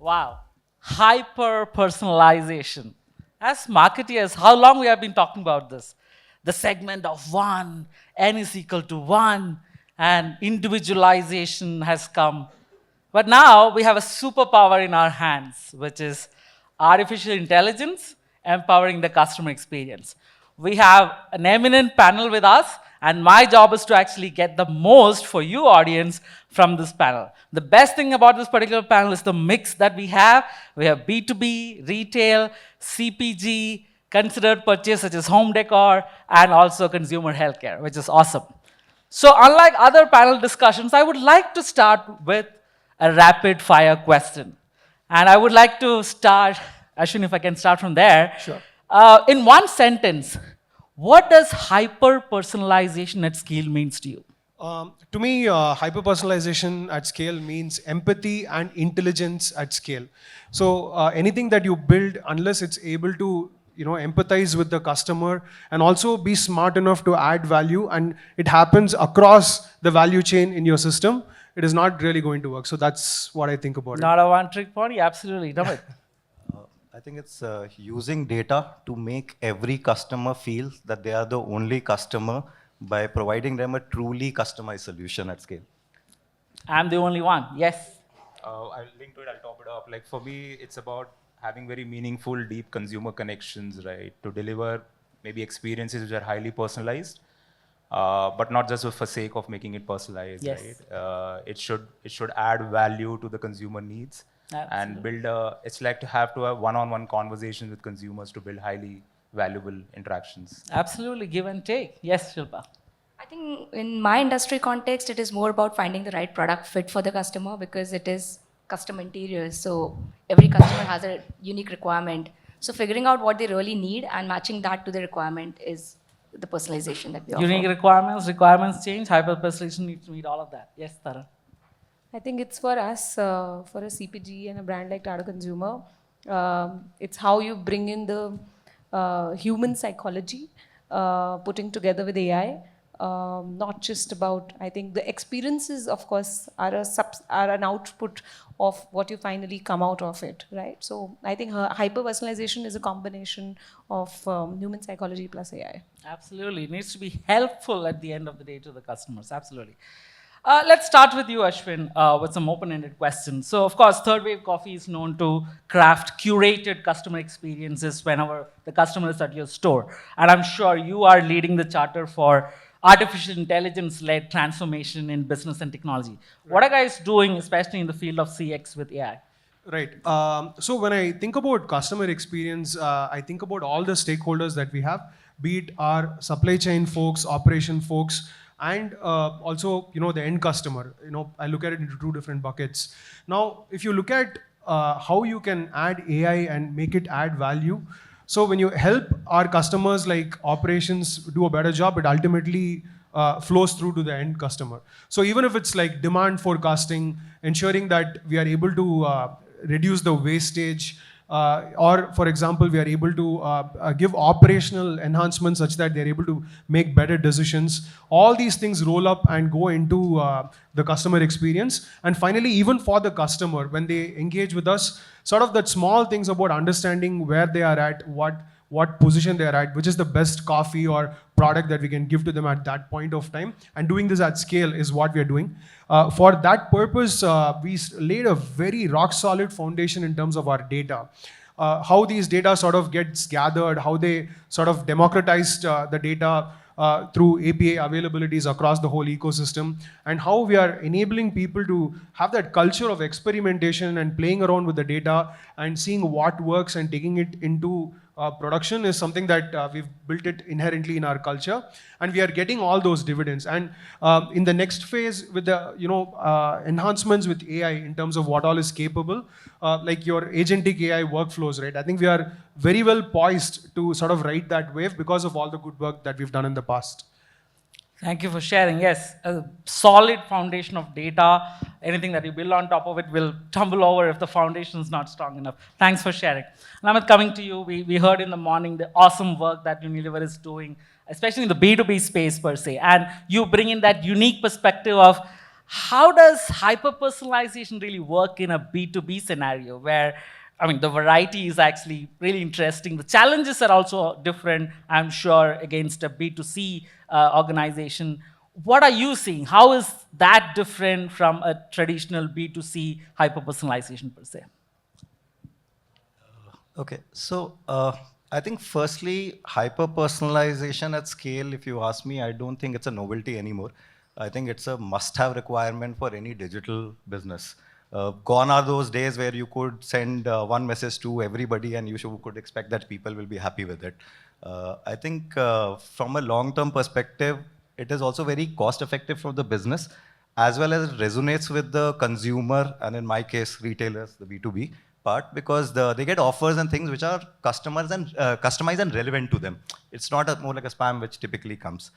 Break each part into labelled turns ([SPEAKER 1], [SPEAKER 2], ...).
[SPEAKER 1] Wow. Hyper-personalization. As marketeers, how long we have been talking about this? The segment of one, n is equal to one, and individualization has come. But now we have a superpower in our hands, which is artificial intelligence empowering the customer experience. We have an eminent panel with us, and my job is to actually get the most for you, audience, from this panel. The best thing about this particular panel is the mix that we have. We have B2B, retail, CPG, considered purchase such as home decor, and also consumer healthcare, which is awesome. So, unlike other panel discussions, I would like to start with a rapid fire question. And I would like to start, Ashwin, if I can start from there.
[SPEAKER 2] Sure.
[SPEAKER 1] In one sentence, what does hyper-personalization at scale means to you?
[SPEAKER 2] To me, hyper-personalization at scale means empathy and intelligence at scale. So anything that you build, unless it's able to empathize with the customer and also be smart enough to add value, and it happens across the value chain in your system, it is not really going to work. So that's what I think about
[SPEAKER 1] Not a one-trick pony, absolutely. Namit.
[SPEAKER 3] I think it's using data to make every customer feel that they are the only customer by providing them a truly customized solution at scale.
[SPEAKER 1] I'm the only one, yes.
[SPEAKER 4] I'll link to it, I'll top it up. Like for me, it's about having very meaningful, deep consumer connections, right? To deliver maybe experiences which are highly personalized, but not just for sake of making it personalized,
[SPEAKER 1] Yes.
[SPEAKER 4] right? It should add value to the consumer needs and build it's like to have one-on-one conversations with consumers to build highly valuable interactions.
[SPEAKER 1] Absolutely, give and take. Yes, Shilpa.
[SPEAKER 5] I think in my industry context, it is more about finding the right product fit for the customer because it is custom interiors. So every customer has a unique requirement. So figuring out what they really need and matching that to the requirement is the personalization that we offer.
[SPEAKER 1] Unique requirements change, hyper-personalization needs to meet all of that. Yes, Tara.
[SPEAKER 6] I think it's for us, for a CPG and a brand like Tata Consumer. It's how you bring in the human psychology, putting together with AI. Not just about, I think the experiences, of course, are an output of what you finally come out of it, right? So I think hyper-personalization is a combination of human psychology plus AI.
[SPEAKER 1] Absolutely. It needs to be helpful at the end of the day to the customers. Absolutely. Let's start with you, Ashwin, with some open-ended questions. So, of course, Third Wave Coffee is known to craft curated customer experiences whenever the customer is at your store. And I'm sure you are leading the charter for artificial intelligence-led transformation in business and technology. What are guys doing, especially in the field of CX with AI?
[SPEAKER 2] Right. So when I think about customer experience, I think about all the stakeholders that we have, be it our supply chain folks, operation folks, and also the end customer. I look at it into two different buckets. Now, if you look at how you can add AI and make it add value, so when you help our customers like operations do a better job, it ultimately flows through to the end customer. So even if it's like demand forecasting, ensuring that we are able to reduce the wastage, or for example, we are able to give operational enhancements such that they're able to make better decisions. All these things roll up and go into the customer experience. And finally, even for the customer, when they engage with us, sort of that small things about understanding where they are at, what position they are at, which is the best coffee or product that we can give to them at that point of time. And doing this at scale is what we are doing. For that purpose, we laid a very rock solid foundation in terms of our data. How these data sort of gets gathered, how they sort of democratized the data through API availabilities across the whole ecosystem, and how we are enabling people to have that culture of experimentation and playing around with the data and seeing what works and taking it into production is something that we've built it inherently in our culture, and we are getting all those dividends. And in the next phase with the enhancements with AI in terms of what all is capable, like your agentic AI workflows, right? I think we are very well poised to sort of ride that wave because of all the good work that we've done in the past.
[SPEAKER 1] Thank you for sharing. Yes, a solid foundation of data. Anything that you build on top of it will tumble over if the foundation is not strong enough. Thanks for sharing. And Amit, coming to you, we heard in the morning the awesome work that Unilever is doing, especially in the B2B space per se. And you bring in that unique perspective of how does hyper-personalization really work in a B2B scenario where, I mean, the variety is actually really interesting. The challenges are also different, I'm sure, against a B2C organization. What are you seeing? How is that different from a traditional B2C hyper-personalization per se?
[SPEAKER 3] Okay, so I think firstly, hyper-personalization at scale, if you ask me, I don't think it's a novelty anymore. I think it's a must-have requirement for any digital business. Gone are those days where you could send one message to everybody and could expect that people will be happy with it. I think from a long-term perspective, it is also very cost-effective for the business, as well as it resonates with the consumer, and in my case, retailers, the B2B part, because they get offers and things which are customized and relevant to them. It's not more like a spam which typically comes.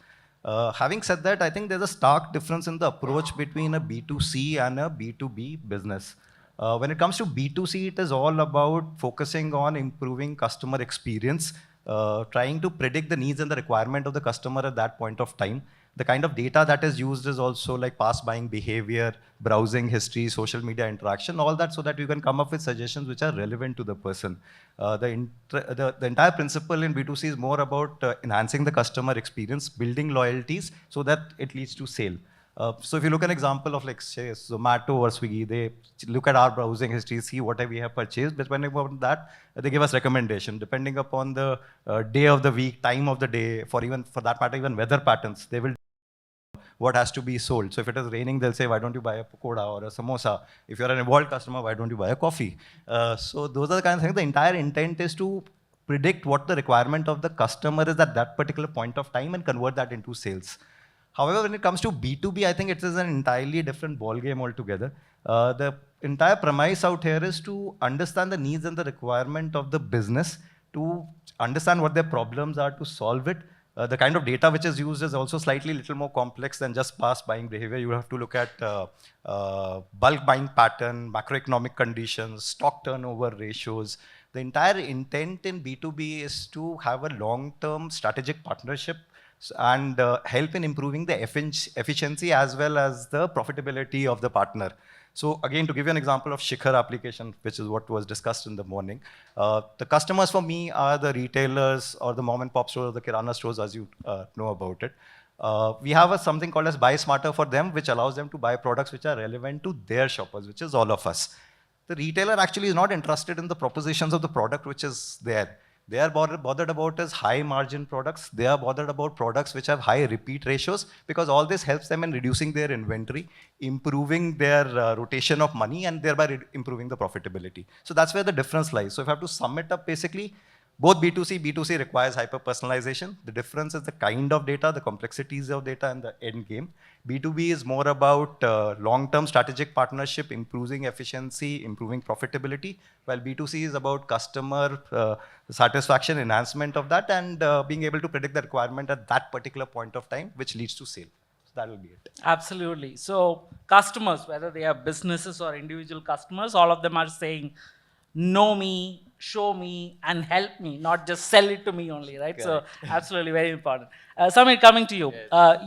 [SPEAKER 3] Having said that, I think there's a stark difference in the approach between a B2C and a B2B business. When it comes to B2C, it is all about focusing on improving customer experience, trying to predict the needs and the requirement of the customer at that point of time. The kind of data that is used is also like past buying behavior, browsing history, social media interaction, all that, so that you can come up with suggestions which are relevant to the person. The entire principle in B2C is more about enhancing the customer experience, building loyalties so that it leads to sale. So if you look at an example of like say Zomato or Swiggy, they look at our browsing history, see what we have purchased. Depending upon that, they give us recommendation. Depending upon the day of the week, time of the day, for that matter, even weather patterns, they will what has to be sold. So if it is raining, they'll say, why don't you buy a pakoda or a samosa? If you're an Evolved customer, why don't you buy a coffee? So those are the kind of things. The entire intent is to predict what the requirement of the customer is at that particular point of time and convert that into sales. However, when it comes to B2B, I think it is an entirely different ballgame altogether. The entire premise out here is to understand the needs and the requirement of the business, to understand what their problems are, to solve it. The kind of data which is used is also slightly little more complex than just past buying behavior. You have to look at bulk buying pattern, macroeconomic conditions, stock turnover ratios. The entire intent in B2B is to have a long-term strategic partnership and help in improving the efficiency as well as the profitability of the partner. So again, to give you an example of Shikhar application, which is what was discussed in the morning, the customers for me are the retailers or the mom and pop stores, or the kirana stores, as you know about it. We have something called as Buy Smarter for them, which allows them to buy products which are relevant to their shoppers, which is all of us. The retailer actually is not interested in the propositions of the product which is there. They are bothered about is high margin products. They are bothered about products which have high repeat ratios, because all this helps them in reducing their inventory, improving their rotation of money, and thereby improving the profitability. So that's where the difference lies. So if I have to sum it up, basically, both B2C requires hyper-personalization. The difference is the kind of data, the complexities of data, and the end game. B2B is more about long-term strategic partnership, improving efficiency, improving profitability, while B2C is about customer satisfaction, enhancement of that, and being able to predict the requirement at that particular point of time, which leads to sale. So that will be it.
[SPEAKER 1] Absolutely. So customers, whether they are businesses or individual customers, all of them are saying, know me, show me, and help me, not just sell it to me only, right? So absolutely very important. Samir, coming to you.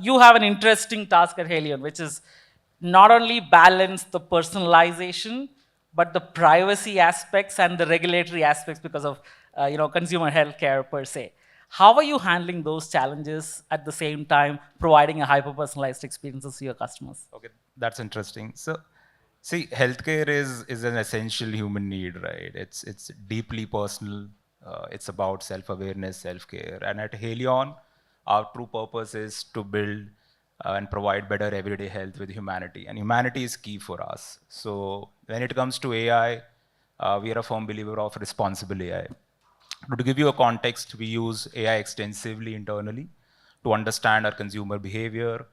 [SPEAKER 1] You have an interesting task at Helion, which is not only balance the personalization, but the privacy aspects and the regulatory aspects because of consumer healthcare per se. How are you handling those challenges at the same time providing a hyper-personalized experiences to your customers?
[SPEAKER 4] Okay, that's interesting. So, see, healthcare is an essential human need, right? It's deeply personal. It's about self-awareness, self-care. And at Helion, our true purpose is to build and provide better everyday health with humanity. And humanity is key for us. So when it comes to AI, we are a firm believer of responsible AI. To give you a context, we use AI extensively internally to understand our consumer behavior,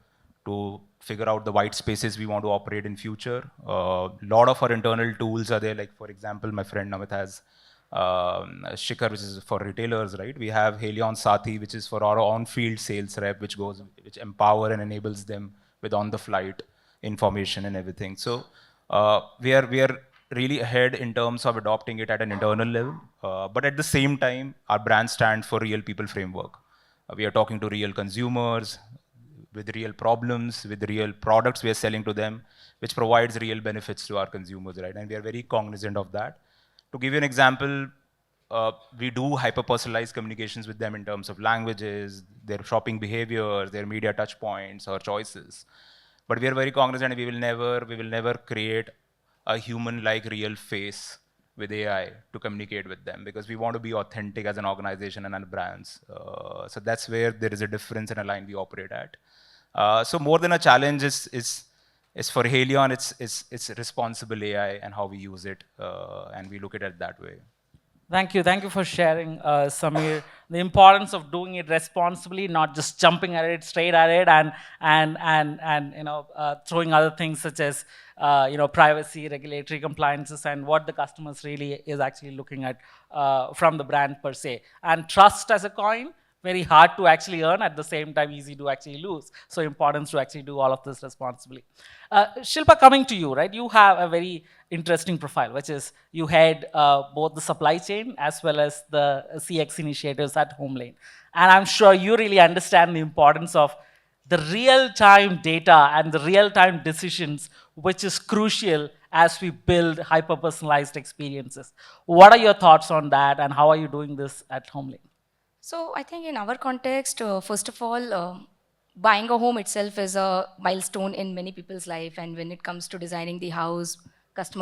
[SPEAKER 4] to figure out the white spaces we want to operate in future. A lot of our internal tools are there. Like, for example, my friend Namit has Shikhar, which is for retailers, right? We have Helion Sathi, which is for our on-field sales rep, which empower and enables them with on-the-flight information and everything. So we are really ahead in terms of adopting it at an internal level. But at the same time, our brand stands for real people framework. We are talking to real consumers. with real problems, with real products we are selling to them, which provides real benefits to our consumers, right? And we are very cognizant of that. To give you an example, we do hyper-personalized communications with them in terms of languages, their shopping behaviors, their media touch points or choices. But we are very cognizant, we will never create a human-like real face with AI to communicate with them, because we want to be authentic as an organization and as brands. So that's where there is a difference in a line we operate at. So more than a challenge is for Helion, it's responsible AI and how we use it, and we look at it that way.
[SPEAKER 1] Thank you for sharing, Samir. The importance of doing it responsibly, not just jumping at it, straight at it, and throwing other things such as privacy, regulatory compliances, and what the customers really is actually looking at from the brand per se. And trust as a coin, very hard to actually earn, at the same time easy to actually lose. So importance to actually do all of this responsibly. Shilpa, coming to you, right? You have a very interesting profile, which is you head both the supply chain as well as the CX initiatives at HomeLane. And I'm sure you really understand the importance of the real-time data and the real-time decisions, which is crucial as we build hyper-personalized experiences. What are your thoughts on that, and how are you doing this at HomeLane?
[SPEAKER 5] So I think in our context, first of all, buying a home itself is a milestone in many people's life. And when it comes to designing the house, they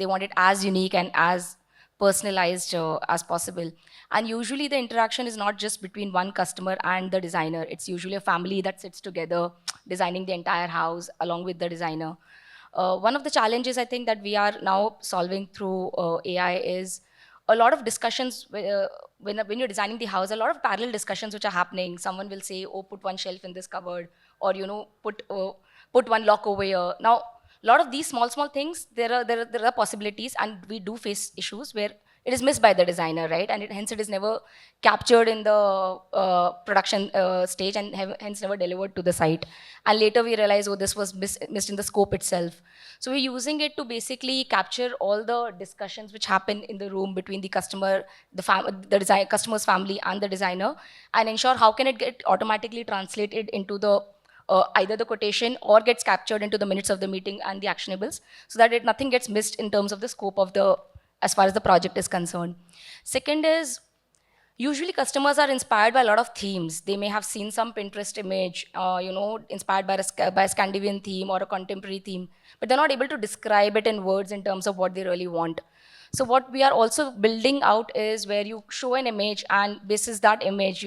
[SPEAKER 5] want it as unique and as personalized as possible. And usually the interaction is not just between one customer and the designer. It's usually a family that sits together designing the entire house along with the designer. One of the challenges I think that we are now solving through AI is a lot of discussions when you're designing the house, a lot of parallel discussions which are happening. Someone will say, oh, put one shelf in this cupboard, or put one lock over here. Now, a lot of these small things, there are possibilities, and we do face issues where it is missed by the designer, right? And hence it is never captured in the production stage, and hence never delivered to the site. And later we realize, oh, this was missed in the scope itself. So we're using it to basically capture all the discussions which happen in the room between the customer, customer's family and the designer, and ensure how can it get automatically translated into the either the quotation or gets captured into the minutes of the meeting and the actionables, so that nothing gets missed in terms of the scope of the, as far as the project is concerned. Second is, usually customers are inspired by a lot of themes. They may have seen some Pinterest image, inspired by a Scandinavian theme or a contemporary theme, but they're not able to describe it in words in terms of what they really want. So what we are also building out is where you show an image, and basis that image,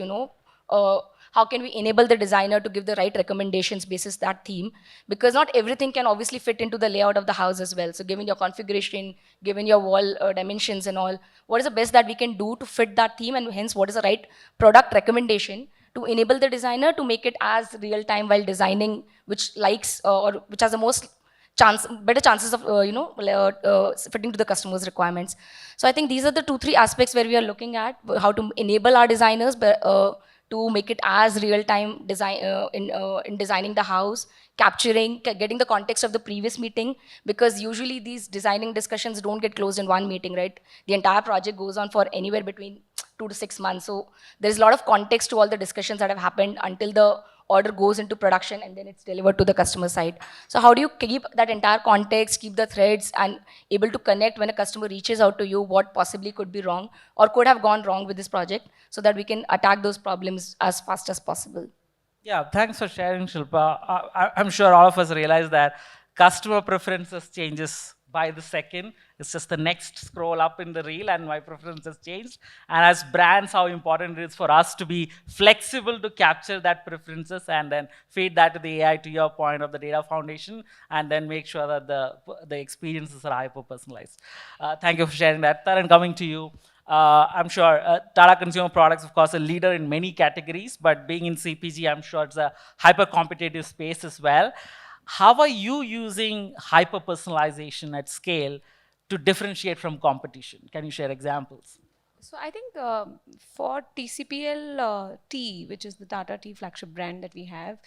[SPEAKER 5] how can we enable the designer to give the right recommendations basis that theme? Because not everything can obviously fit into the layout of the house as well. So given your configuration, given your wall dimensions and all, what is the best that we can do to fit that theme, and hence what is the right product recommendation to enable the designer to make it as real time while designing, which likes or which has the most better chances of fitting to the customer's requirements. So I think these are the 2-3 aspects where we are looking at how to enable our designers to make it as real-time in designing the house, getting the context of the previous meeting, because usually these designing discussions don't get closed in one meeting, right? The entire project goes on for anywhere between 2 to 6 months. So there's a lot of context to all the discussions that have happened until the order goes into production and then it's delivered to the customer side. So how do you keep that entire context, keep the threads, and able to connect when a customer reaches out to you, what possibly could be wrong or could have gone wrong with this project, so that we can attack those problems as fast as possible?
[SPEAKER 1] Yeah, thanks for sharing, Shilpa. I'm sure all of us realize that customer preferences changes by the second. It's just the next scroll up in the reel, and my preference has changed. And as brands, how important it is for us to be flexible to capture that preferences and then feed that to the AI, to your point of the data foundation, and then make sure that the experiences are hyper-personalized. Thank you for sharing that. Taran, coming to you. I'm sure Tata Consumer Products, of course, a leader in many categories, but being in CPG, I'm sure it's a hyper-competitive space as well. How are you using hyper-personalization at scale to differentiate from competition? Can you share examples?
[SPEAKER 6] So I think for TCPL Tea, which is the Tata Tea flagship brand that we have,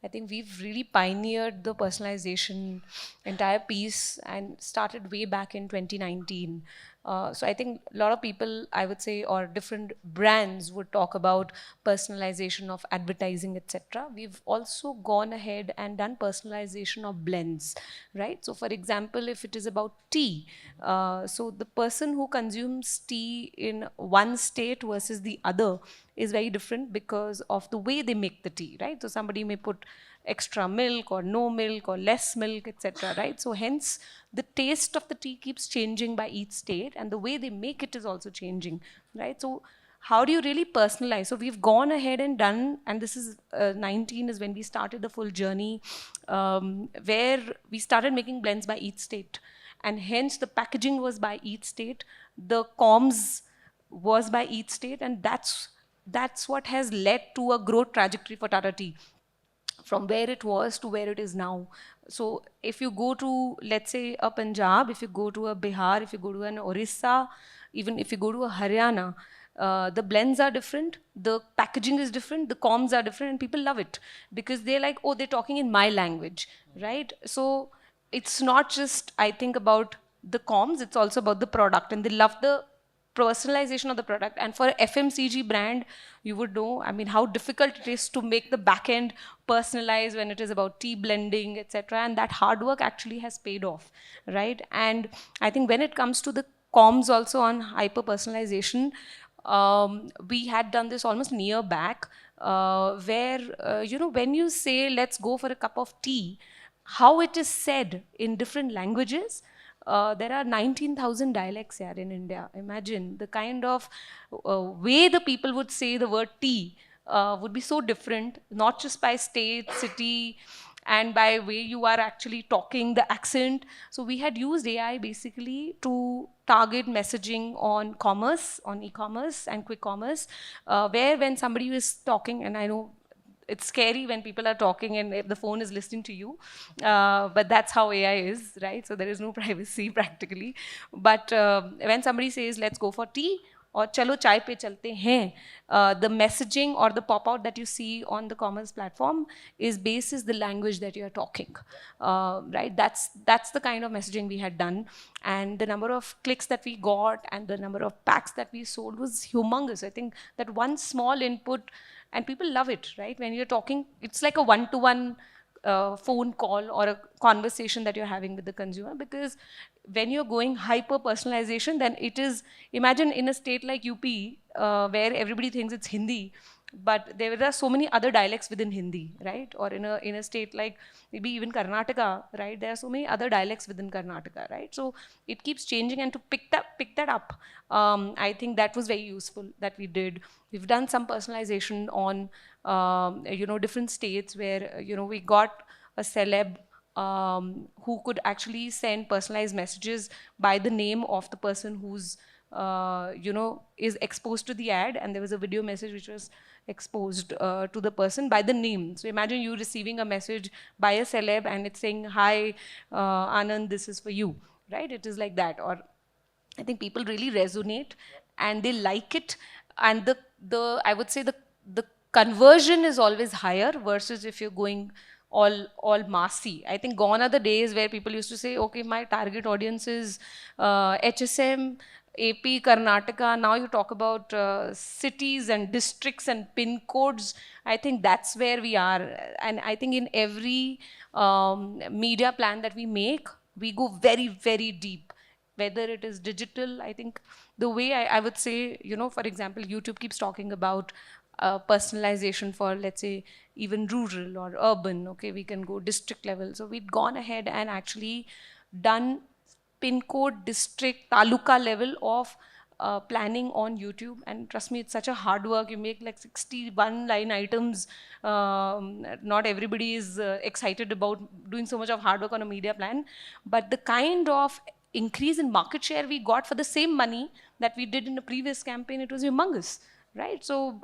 [SPEAKER 6] I think we've really pioneered the personalization entire piece and started way back in 2019. So I think a lot of people, I would say, or different brands would talk about personalization of advertising, etc. We've also gone ahead and done personalization of blends, right? So for example, if it is about tea, so the person who consumes tea in one state versus the other is very different because of the way they make the tea, right? So somebody may put extra milk or no milk or less milk, etc., right? So hence the taste of the tea keeps changing by each state, and the way they make it is also changing, right? So how do you really personalize? So we've gone ahead and done, and this is 19 is when we started the full journey, where we started making blends by each state, and hence the packaging was by each state, the comms was by each state, and that's what has led to a growth trajectory for Tata Tea from where it was to where it is now. So if you go to, let's say, a Punjab, if you go to a Bihar, if you go to an Orissa, even if you go to a Haryana, the blends are different, the packaging is different, the comms are different, and people love it because they're like, oh, they're talking in my language, right? So it's not just, I think, about the comms, it's also about the product, and they love the personalization of the product. And for FMCG brand, you would know, I mean, how difficult it is to make the back end personalized when it is about tea blending, etc. And that hard work actually has paid off, right? And I think when it comes to the comms also on hyper personalization, we had done this almost a year back, where when you say let's go for a cup of tea, how it is said in different languages, there are 19,000 dialects here in India. Imagine the kind of way the people would say the word tea would be so different, not just by state, city, and by way you are actually talking, the accent. So we had used AI basically to target messaging on commerce, on e-commerce and quick commerce, where when somebody is talking, and I know it's scary when people are talking and if the phone is listening to you, but that's how AI is, right? So there is no privacy practically. But when somebody says let's go for tea or chalo chai pe chalte hain, the messaging or the pop out that you see on the commerce platform is basis the language that you are talking, right? That's the kind of messaging we had done, and the number of clicks that we got and the number of packs that we sold was humongous. I think that one small input, and people love it, right? When you're talking, it's like a one-to-one phone call or a conversation that you're having with the consumer, because when you're going hyper personalization, then it is, imagine in a state like UP, where everybody thinks it's Hindi, but there are so many other dialects within Hindi, right? Or in a state like maybe even Karnataka, right? There are so many other dialects within Karnataka, right? So it keeps changing, and to pick that up, I think that was very useful that we did. We've done some personalization on different states where we got a celeb who could actually send personalized messages by the name of the person who's is exposed to the ad, and there was a video message which was exposed to the person by the name. So imagine you receiving a message by a celeb and it's saying, hi, Anand, this is for you, right? It is like that. Or I think people really resonate and they like it, and the I would say the conversion is always higher versus if you're going all massy. I think gone are the days where people used to say, okay, my target audience is HSM, AP, Karnataka. Now you talk about cities and districts and pin codes. I think that's where we are. And I think in every media plan that we make, we go very, very deep. Whether it is digital, I think the way I would say, for example, YouTube keeps talking about personalization for, let's say, even rural or urban. Okay, we can go district level. So we'd gone ahead and actually done pin code, district, taluka level of planning on YouTube. And trust me, it's such a hard work. You make like 61 line items. Not everybody is excited about doing so much of hard work on a media plan. But the kind of increase in market share we got for the same money that we did in the previous campaign, it was humongous. Right? So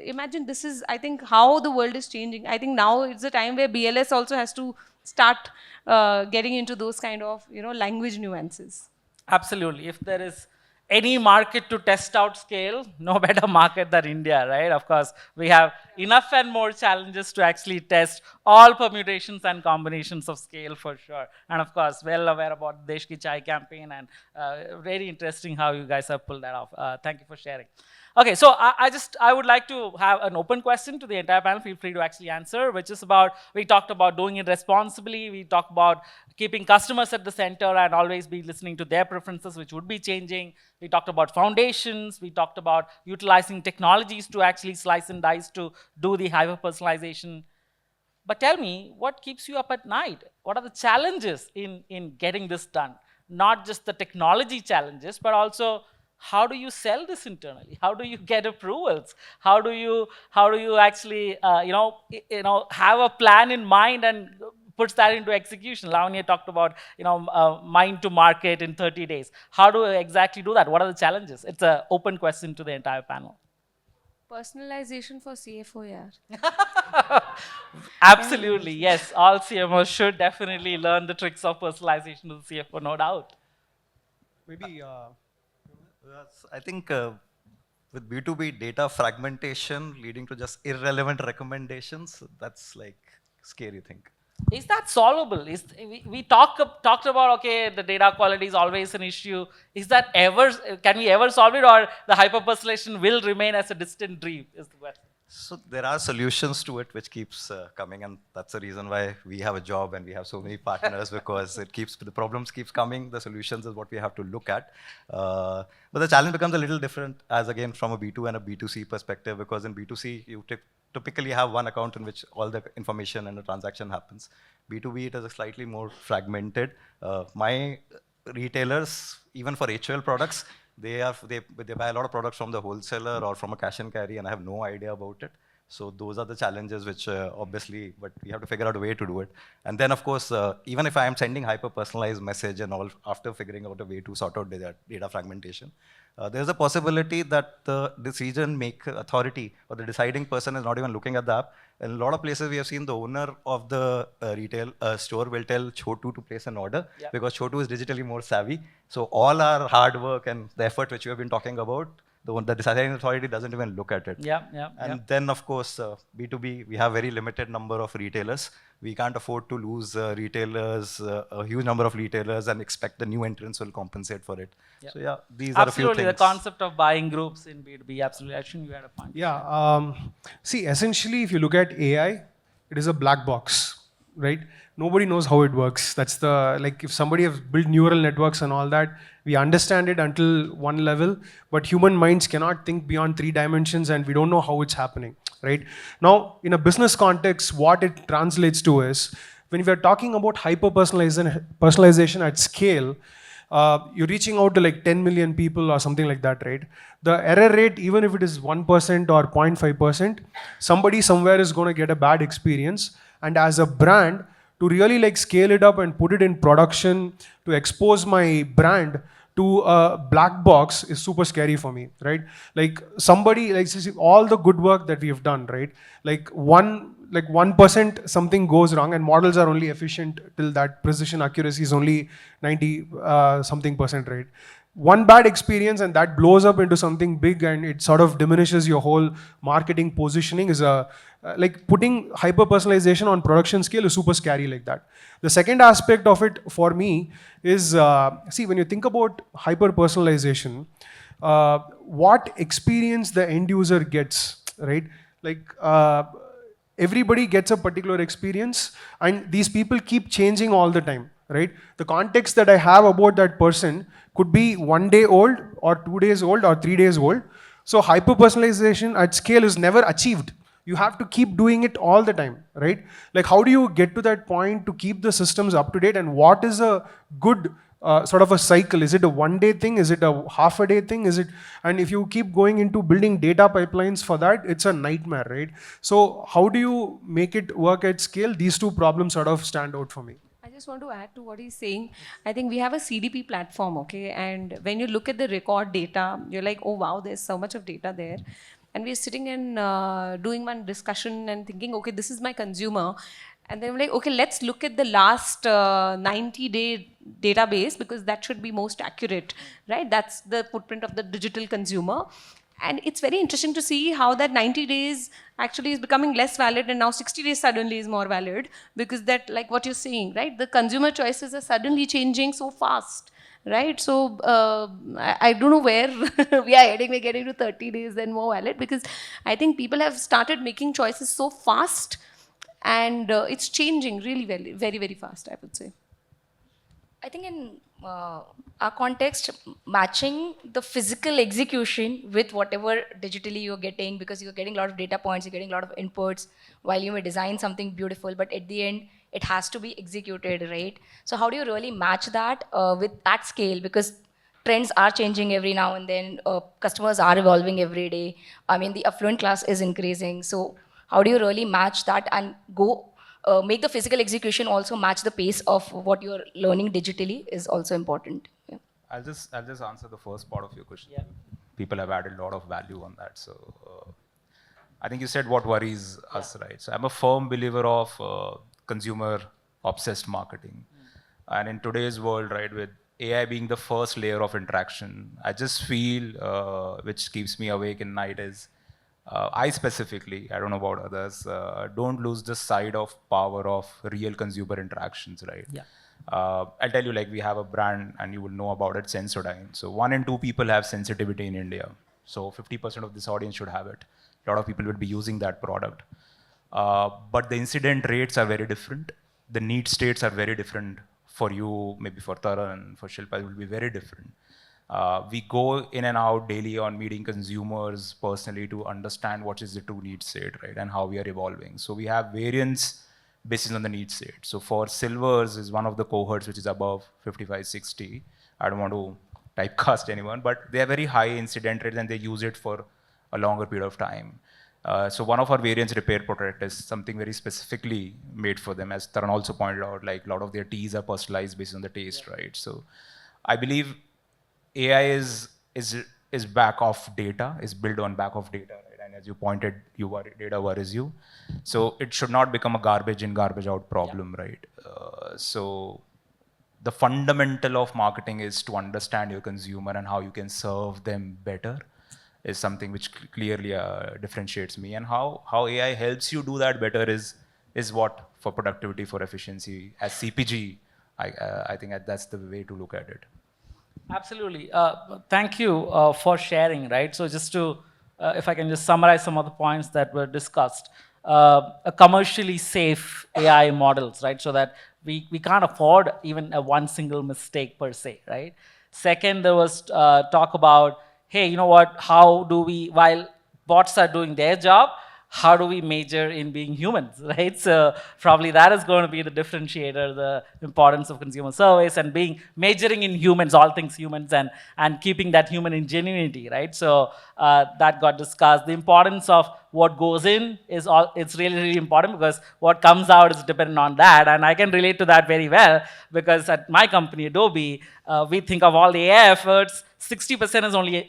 [SPEAKER 6] imagine, this is, I think, how the world is changing. I think now it's a time where BLS also has to start getting into those kind of, language nuances.
[SPEAKER 1] Absolutely. If there is any market to test out scale, no better market than India, right? Of course, we have enough and more challenges to actually test all permutations and combinations of scale for sure. And of course, well aware about Desh Ki Chai campaign, and very interesting how you guys have pulled that off. Thank you for sharing. Okay, so I would like to have an open question to the entire panel. Feel free to actually answer, which is about, we talked about doing it responsibly. We talked about keeping customers at the center and always be listening to their preferences, which would be changing. We talked about foundations. We talked about utilizing technologies to actually slice and dice to do the hyper-personalization. But tell me, what keeps you up at night? What are the challenges in getting this done? Not just the technology challenges, but also how do you sell this internally? How do you get approvals? How do you actually have a plan in mind and puts that into execution? Lavanya talked about mind to market in 30 days. How do you exactly do that? What are the challenges? It's an open question to the entire panel.
[SPEAKER 6] Personalization for CFO, yeah.
[SPEAKER 1] Absolutely, yes. All CMOs should definitely learn the tricks of personalization to the CFO, no doubt.
[SPEAKER 2] Maybe
[SPEAKER 3] Yes, I think with B2B data fragmentation leading to just irrelevant recommendations, that's like scary thing.
[SPEAKER 1] Is that solvable? We talked about, okay, the data quality is always an issue. Is that ever, can we ever solve it, or the hyper-personalization will remain as a distant dream, is the question.
[SPEAKER 3] So there are solutions to it which keeps coming, and that's the reason why we have a job and we have so many partners, because the problems keeps coming, the solutions is what we have to look at. But the challenge becomes a little different as again from a B2 and a B2C perspective, because in B2C you typically have one account in which all the information and the transaction happens. B2B, it is slightly more fragmented. My retailers, even for HL products, they buy a lot of products from the wholesaler or from a cash and carry, and I have no idea about it. So those are the challenges which obviously, but we have to figure out a way to do it. And then of course, even if I am sending hyper-personalized message and all, after figuring out a way to sort out data fragmentation, there's a possibility that the decision maker authority or the deciding person is not even looking at the app. In a lot of places we have seen the owner of the retail store will tell Chotu to place an order, because Chotu is digitally more savvy. So all our hard work and the effort which we have been talking about, the deciding authority doesn't even look at it. And then of course, B2B, we have very limited number of retailers. We can't afford to lose retailers, a huge number of retailers, and expect the new entrants will compensate for it. So yeah, these are a few things.
[SPEAKER 1] Absolutely, the concept of buying groups in B2B, absolutely. Ashwin, you had a point.
[SPEAKER 2] Yeah. See, essentially, if you look at AI, it is a black box, right? Nobody knows how it works. That's the, like, if somebody has built neural networks and all that, we understand it until one level, but human minds cannot think beyond 3 dimensions, and we don't know how it's happening, right? Now, in a business context, what it translates to is, when we are talking about hyper-personalization at scale, you're reaching out to like 10 million people or something like that, right? The error rate, even if it is 1% or 0.5%, somebody somewhere is going to get a bad experience. And as a brand, to really like scale it up and put it in production, to expose my brand to a black box is super scary for me, right? Like somebody, like all the good work that we have done, right? Like 1% something goes wrong, and models are only efficient till that precision accuracy is only 90 something percent, right? One bad experience and that blows up into something big, and it sort of diminishes your whole marketing positioning. Is like putting hyper-personalization on production scale is super scary like that. The second aspect of it for me is, see, when you think about hyper-personalization, what experience the end user gets, right? Like everybody gets a particular experience, and these people keep changing all the time, right? The context that I have about that person could be 1 day old or 2 days old or 3 days old. So hyper-personalization at scale is never achieved. You have to keep doing it all the time, right? Like how do you get to that point to keep the systems up to date, and what is a good sort of a cycle? Is it a 1 day thing? Is it a half a day thing? Is it, and if you keep going into building data pipelines for that, it's a nightmare, right? So how do you make it work at scale? These two problems sort of stand out for me.
[SPEAKER 6] I just want to add to what he's saying. I think we have a CDP platform, okay? And when you look at the record data, you're like, oh wow, there's so much of data there. And we're sitting and doing one discussion and thinking, okay, this is my consumer. And then we're like, okay, let's look at the last 90-day database because that should be most accurate, right? That's the footprint of the digital consumer. And it's very interesting to see how that 90 days actually is becoming less valid and now 60 days suddenly is more valid because that, like what you're saying, right? The consumer choices are suddenly changing so fast, right? So I don't know where we are heading. We're getting to 30 days and more valid because I think people have started making choices so fast and it's changing really very, very, very fast, I would say.
[SPEAKER 5] I think in our context, matching the physical execution with whatever digitally you're getting, because you're getting a lot of data points, you're getting a lot of inputs, while you may design something beautiful, but at the end, it has to be executed, right? So how do you really match that with that scale? Because trends are changing every now and then, customers are evolving every day. I mean, the affluent class is increasing. So how do you really match that and go make the physical execution also match the pace of what you're learning digitally is also important. Yeah.
[SPEAKER 4] I'll just answer the first part of your question. Yeah. People have added a lot of value on that. So I think you said what worries us, right? So I'm a firm believer of consumer obsessed marketing. And in today's world, right, with AI being the first layer of interaction, I just feel, which keeps me awake at night is, I specifically, I don't know about others, don't lose the sight of power of real consumer interactions, right?
[SPEAKER 1] Yeah.
[SPEAKER 4] I'll tell you, like, we have a brand and you will know about it, Sensodyne. So 1 in 2 people have sensitivity in India. So 50% of this audience should have it. A lot of people will be using that product. But the incident rates are very different. The need states are very different for you, maybe for Taran, for Shilpa, it will be very different. We go in and out daily on meeting consumers personally to understand what is the true need state, right, and how we are evolving. So we have variance based on the need state. So for silvers is one of the cohorts which is above 55, 60. I don't want to typecast anyone, but they have very high incident rates and they use it for a longer period of time. So one of our variance repair protect is something very specifically made for them. As Taran also pointed out, like a lot of their teas are personalized based on the taste, right? So I believe AI is back of data, is built on back of data, right? And as you pointed, data worries you. So it should not become a garbage in, garbage out problem, right? So the fundamental of marketing is to understand your consumer and how you can serve them better is something which clearly differentiates me. And how AI helps you do that better is what for productivity, for efficiency. As CPG, I think that's the way to look at it.
[SPEAKER 1] Absolutely. Thank you for sharing, right? So just to, if I can just summarize some of the points that were discussed. A commercially safe AI models, right? So that we can't afford even a one single mistake per se, right? Second, there was talk about, hey, you know what, how do we, while bots are doing their job, how do we major in being humans, right? So probably that is going to be the differentiator, the importance of consumer service and majoring in humans, all things humans, and keeping that human ingenuity, right? So that got discussed. The importance of what goes in it's really, really important because what comes out is dependent on that. And I can relate to that very well because at my company, Adobe, we think of all the AI efforts, 60% is only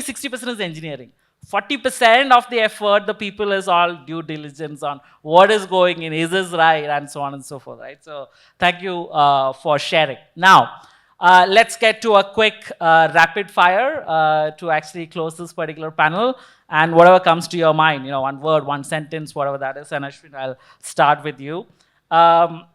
[SPEAKER 1] 60% is engineering. 40% of the effort, the people is all due diligence on what is going in, is this right, and so on and so forth, right? So thank you for sharing. Now, let's get to a quick rapid fire to actually close this particular panel. And whatever comes to your mind, one word, one sentence, whatever that is. And Ashwin, I'll start with you. What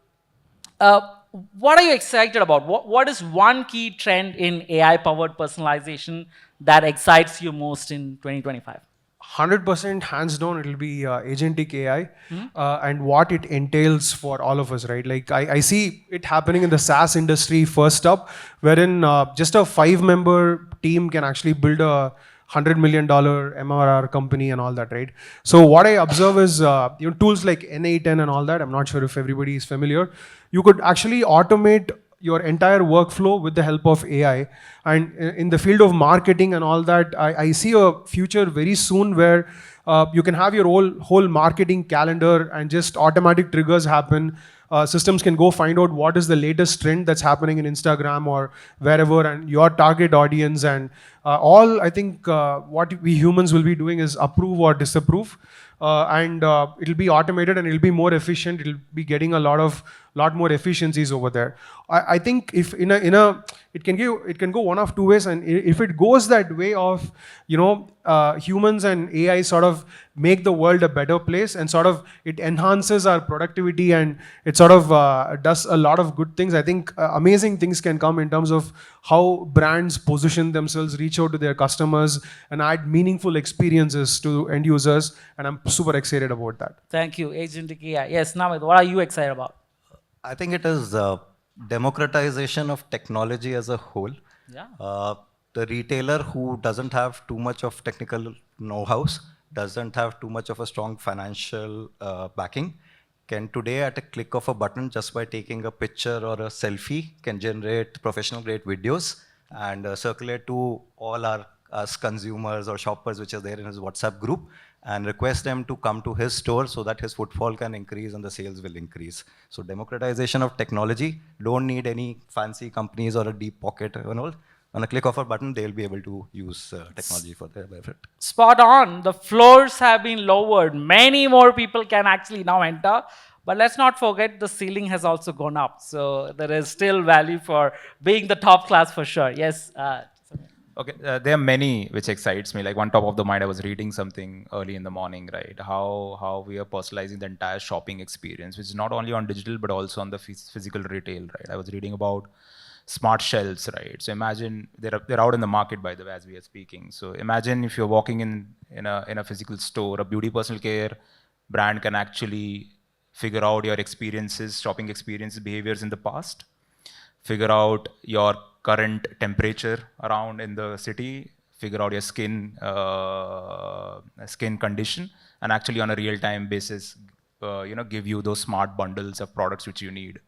[SPEAKER 1] are you excited about? What is one key trend in AI-powered personalization that excites you most in 2025?
[SPEAKER 2] 100% hands down, it'll be agentic AI and what it entails for all of us, right? Like I see it happening in the SaaS industry first up, wherein just a 5-member team can actually build a $100 million MRR company and all that, right? So what I observe is tools like N8N and all that. I'm not sure if everybody is familiar. You could actually automate your entire workflow with the help of AI. And in the field of marketing and all that, I see a future very soon where you can have your whole marketing calendar and just automatic triggers happen. Systems can go find out what is the latest trend that's happening in Instagram or wherever, and your target audience. And all I think what we humans will be doing is approve or disapprove. And it'll be automated and it'll be more efficient. It'll be getting a lot more efficiencies over there. I think if it can go one of two ways, and if it goes that way of humans and AI sort of make the world a better place, and sort of it enhances our productivity, and it sort of does a lot of good things. I think amazing things can come in terms of how brands position themselves, reach out to their customers, and add meaningful experiences to end users. And I'm super excited about that.
[SPEAKER 1] Thank you, Agentic AI. Yes, Namit, what are you excited about?
[SPEAKER 3] I think it is democratization of technology as a whole.
[SPEAKER 1] Yeah.
[SPEAKER 3] The retailer who doesn't have too much of technical know-how, doesn't have too much of a strong financial backing, can today at a click of a button, just by taking a picture or a selfie, can generate professional grade videos and circulate to all us consumers or shoppers which are there in his WhatsApp group, and request them to come to his store so that his footfall can increase and the sales will increase. So democratization of technology, don't need any fancy companies or a deep pocket and all. On a click of a button, they'll be able to use technology for their benefit.
[SPEAKER 1] Spot on. The floors have been lowered. Many more people can actually now enter. But let's not forget the ceiling has also gone up. So there is still value for being the top class for sure. Yes.
[SPEAKER 4] Okay, there are many which excites me. Like one top of the mind, I was reading something early in the morning, right? How we are personalizing the entire shopping experience, which is not only on digital but also on the physical retail, right? I was reading about smart shelves, right? So imagine they're out in the market, by the way, as we are speaking. So imagine if you're walking in a physical store, a beauty personal care brand can actually figure out your experiences, shopping experiences, behaviors in the past, figure out your current temperature around in the city, figure out your skin condition, and actually on a real-time basis, give you those smart bundles of products which you need.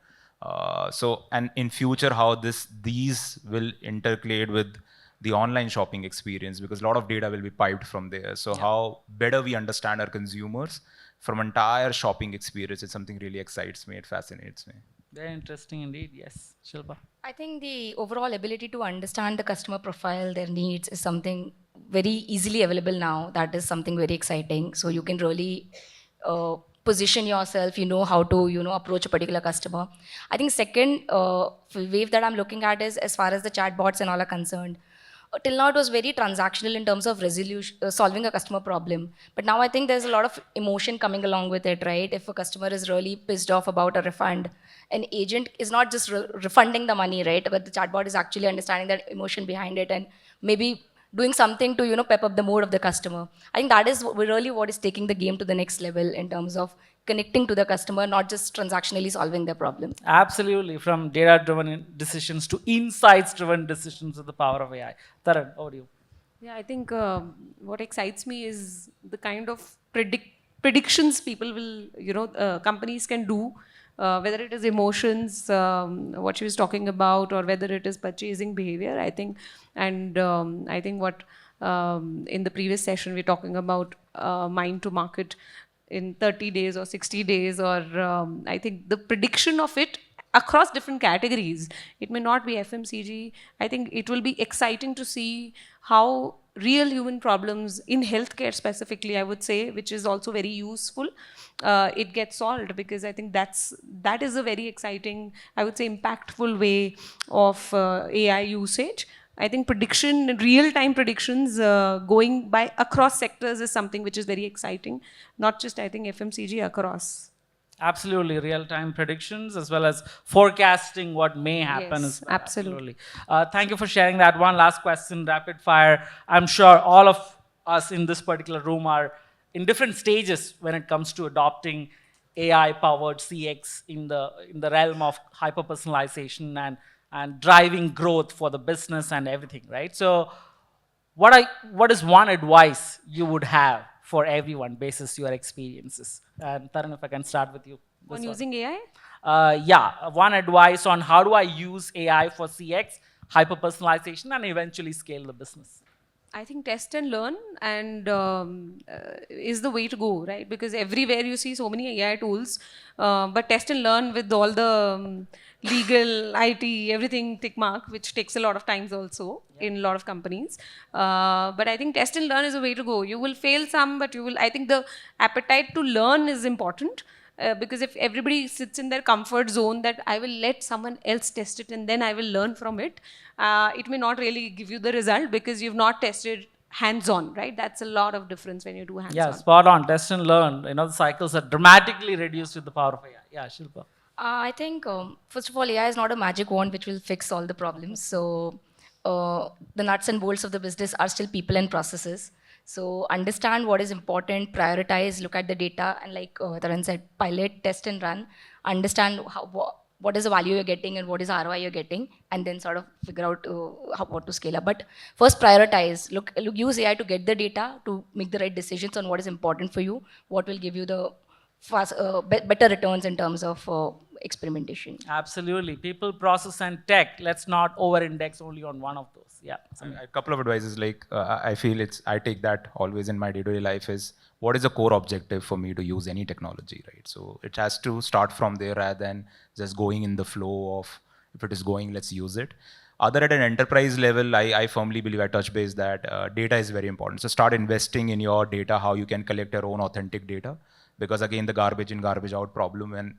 [SPEAKER 4] And in future, how these will intercalate with the online shopping experience, because a lot of data will be piped from there. So how better we understand our consumers from entire shopping experience is something really excites me. It fascinates me.
[SPEAKER 1] Very interesting indeed. Yes. Shilpa.
[SPEAKER 5] I think the overall ability to understand the customer profile, their needs, is something very easily available now. That is something very exciting. So you can really position yourself, you know how to, approach a particular customer. I think second wave that I'm looking at is as far as the chatbots and all are concerned. Till now it was very transactional in terms of solving a customer problem. But now I think there's a lot of emotion coming along with it, right? If a customer is really pissed off about a refund, an agent is not just refunding the money, right? But the chatbot is actually understanding that emotion behind it and maybe doing something to, pep up the mood of the customer. I think that is really what is taking the game to the next level in terms of connecting to the customer, not just transactionally solving their problem.
[SPEAKER 1] Absolutely. From data-driven decisions to insights-driven decisions with the power of AI. Taran, over to you.
[SPEAKER 6] Yeah, I think what excites me is the kind of predictions people will, companies can do, whether it is emotions, what she was talking about, or whether it is purchasing behavior. I think, and I think what in the previous session we're talking about mind to market in 30 days or 60 days, or I think the prediction of it across different categories. It may not be FMCG. I think it will be exciting to see how real human problems in healthcare specifically, I would say, which is also very useful, it gets solved, because I think that is a very exciting, I would say, impactful way of AI usage. I think prediction, real-time predictions going by across sectors is something which is very exciting, not just, I think, FMCG, across.
[SPEAKER 1] Absolutely, real-time predictions as well as forecasting what may happen.
[SPEAKER 6] Yes, absolutely.
[SPEAKER 1] Thank you for sharing that. One last question, rapid fire. I'm sure all of us in this particular room are in different stages when it comes to adopting AI-powered CX in the realm of hyper-personalization and driving growth for the business and everything, right? So what is one advice you would have for everyone basis your experiences? And Taran, if I can start with you.
[SPEAKER 6] On using AI?
[SPEAKER 1] Yeah, one advice on how do I use AI for CX, hyper-personalization and eventually scale the business?
[SPEAKER 6] I think test and learn and is the way to go, right? Because everywhere you see so many AI tools, but test and learn with all the legal, IT, everything tick mark, which takes a lot of times also in a lot of companies. But I think test and learn is a way to go. You will fail some, but you will. I think the appetite to learn is important. Because if everybody sits in their comfort zone that I will let someone else test it and then I will learn from it, it may not really give you the result because you've not tested hands-on, right? That's a lot of difference when you do hands-on.
[SPEAKER 1] Yeah, spot on. Test and learn. The cycles are dramatically reduced with the power of AI. Yeah, Shilpa.
[SPEAKER 5] I think, first of all, AI is not a magic wand which will fix all the problems. So the nuts and bolts of the business are still people and processes. So understand what is important, prioritize, look at the data, and like Taran said, pilot, test and run. Understand what is the value you're getting and what is the ROI you're getting, and then sort of figure out what to scale up. But first prioritize, look, use AI to get the data, to make the right decisions on what is important for you, what will give you the better returns in terms of experimentation.
[SPEAKER 1] Absolutely. People, process, and tech. Let's not over-index only on one of those. Yeah.
[SPEAKER 4] A couple of advices, like I feel I take that always in my day-to-day life is, what is the core objective for me to use any technology, right? So it has to start from there rather than just going in the flow of, if it is going, let's use it. Other at an enterprise level, I firmly believe, I touch base that data is very important. So start investing in your data, how you can collect your own authentic data. Because again, the garbage in, garbage out problem, and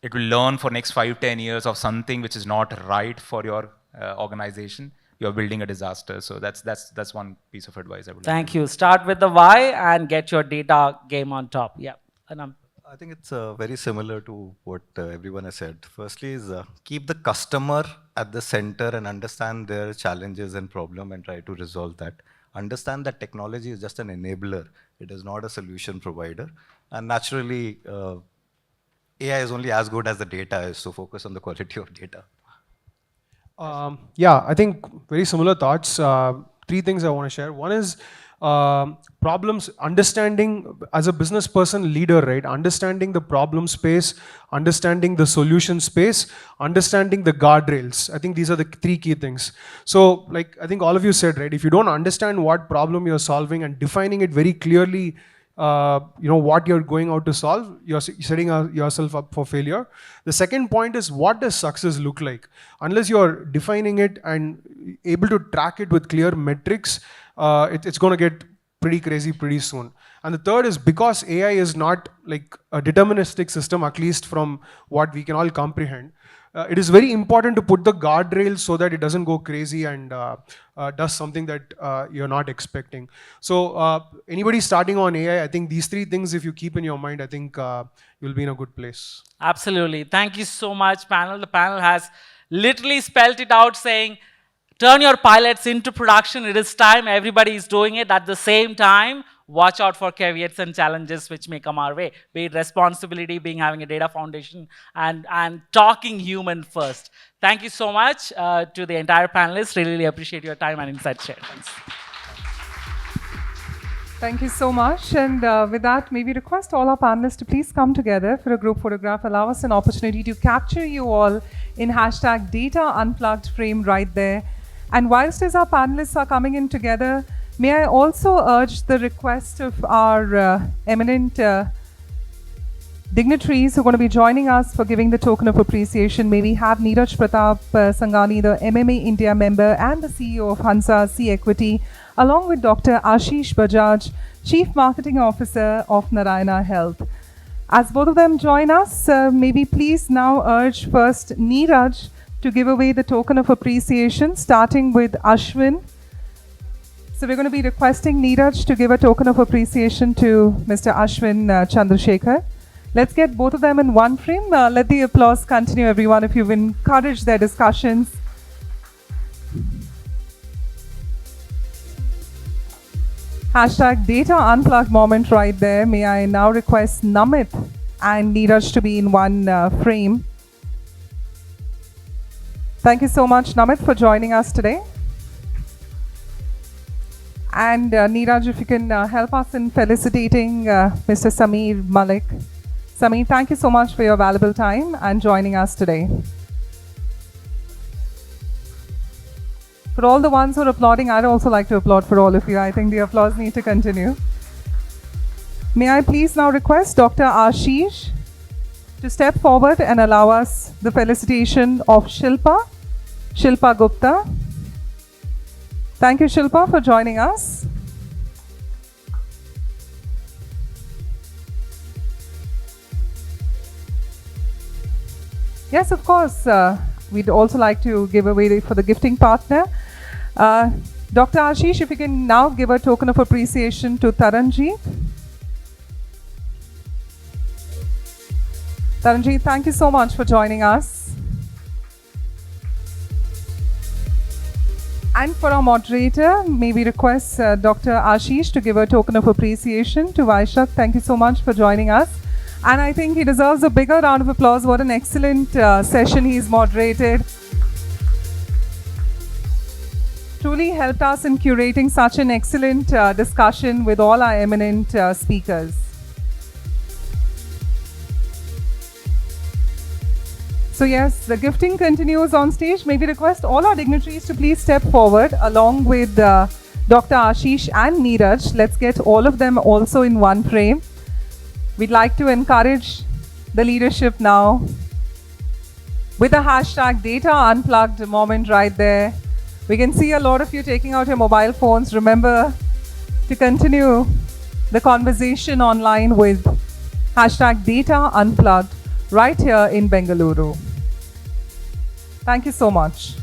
[SPEAKER 4] it will learn for next 5-10 years of something which is not right for your organization, you're building a disaster. So that's one piece of advice I would like.
[SPEAKER 1] Thank you. Start with the why and get your data game on top. Yeah.
[SPEAKER 3] I think it's very similar to what everyone has said. Firstly is keep the customer at the center and understand their challenges and problem and try to resolve that. Understand that technology is just an enabler. It is not a solution provider. And naturally, AI is only as good as the data is, so focus on the quality of data.
[SPEAKER 2] Yeah, I think very similar thoughts. Three things I want to share. One is problems, understanding as a business person, leader, right? Understanding the problem space, understanding the solution space, understanding the guardrails. I think these are the three key things. So like I think all of you said, right? If you don't understand what problem you're solving and defining it very clearly, what you're going out to solve, you're setting yourself up for failure. The second point is, what does success look like? Unless you're defining it and able to track it with clear metrics, it's going to get pretty crazy pretty soon. And the third is, because AI is not like a deterministic system, at least from what we can all comprehend, it is very important to put the guardrails so that it doesn't go crazy and does something that you're not expecting. So anybody starting on AI, I think these three things, if you keep in your mind, I think you'll be in a good place.
[SPEAKER 1] Absolutely. Thank you so much, panel. The panel has literally spelled it out, saying, turn your pilots into production. It is time. Everybody is doing it at the same time. Watch out for caveats and challenges which may come our way, be it responsibility, being having a data foundation, and talking human first. Thank you so much to the entire panelists. Really appreciate your time and insight shared. Thanks.
[SPEAKER 7] Thank you so much. And with that, may we request all our panelists to please come together for a group photograph. Allow us an opportunity to capture you all in hashtag Data Unplugged frame right there. And whilst as our panelists are coming in together, may I also urge the request of our eminent dignitaries who are going to be joining us for giving the token of appreciation. May we have Neeraj Pratap Sangani, the MMA India member and the CEO of Hansa C Equity, along with Dr. Ashish Bajaj, Chief Marketing Officer of Narayana Health. As both of them join us, may we please now urge first Neeraj to give away the token of appreciation, starting with Ashwin. So we're going to be requesting Neeraj to give a token of appreciation to Mr. Ashwin Chandrasekhar. Let's get both of them in one frame. Let the applause continue, everyone, if you've encouraged their discussions. Hashtag Data Unplugged moment right there. May I now request Namit and Neeraj to be in one frame. Thank you so much, Namit, for joining us today. And Neeraj, if you can help us in felicitating Mr. Sameer Malik. Sameer, thank you so much for your valuable time and joining us today. For all the ones who are applauding, I'd also like to applaud for all of you. I think the applause need to continue. May I please now request Dr. Ashish to step forward and allow us the felicitation of Shilpa Gupta. Thank you, Shilpa, for joining us. Yes, of course. We'd also like to give away for the gifting partner. Dr. Ashish, if you can now give a token of appreciation to Taranjeet. Taranjeet, thank you so much for joining us. And for our moderator, may we request Dr. Ashish to give a token of appreciation to Vaishak. Thank you so much for joining us. And I think he deserves a bigger round of applause. What an excellent session he's moderated. Truly helped us in curating such an excellent discussion with all our eminent speakers. So yes, the gifting continues on stage. May we request all our dignitaries to please step forward along with Dr. Ashish and Neeraj. Let's get all of them also in one frame. We'd like to encourage the leadership now with the hashtag Data Unplugged moment right there. We can see a lot of you taking out your mobile phones. Remember to continue the conversation online with hashtag Data Unplugged right here in Bengaluru. Thank you so much.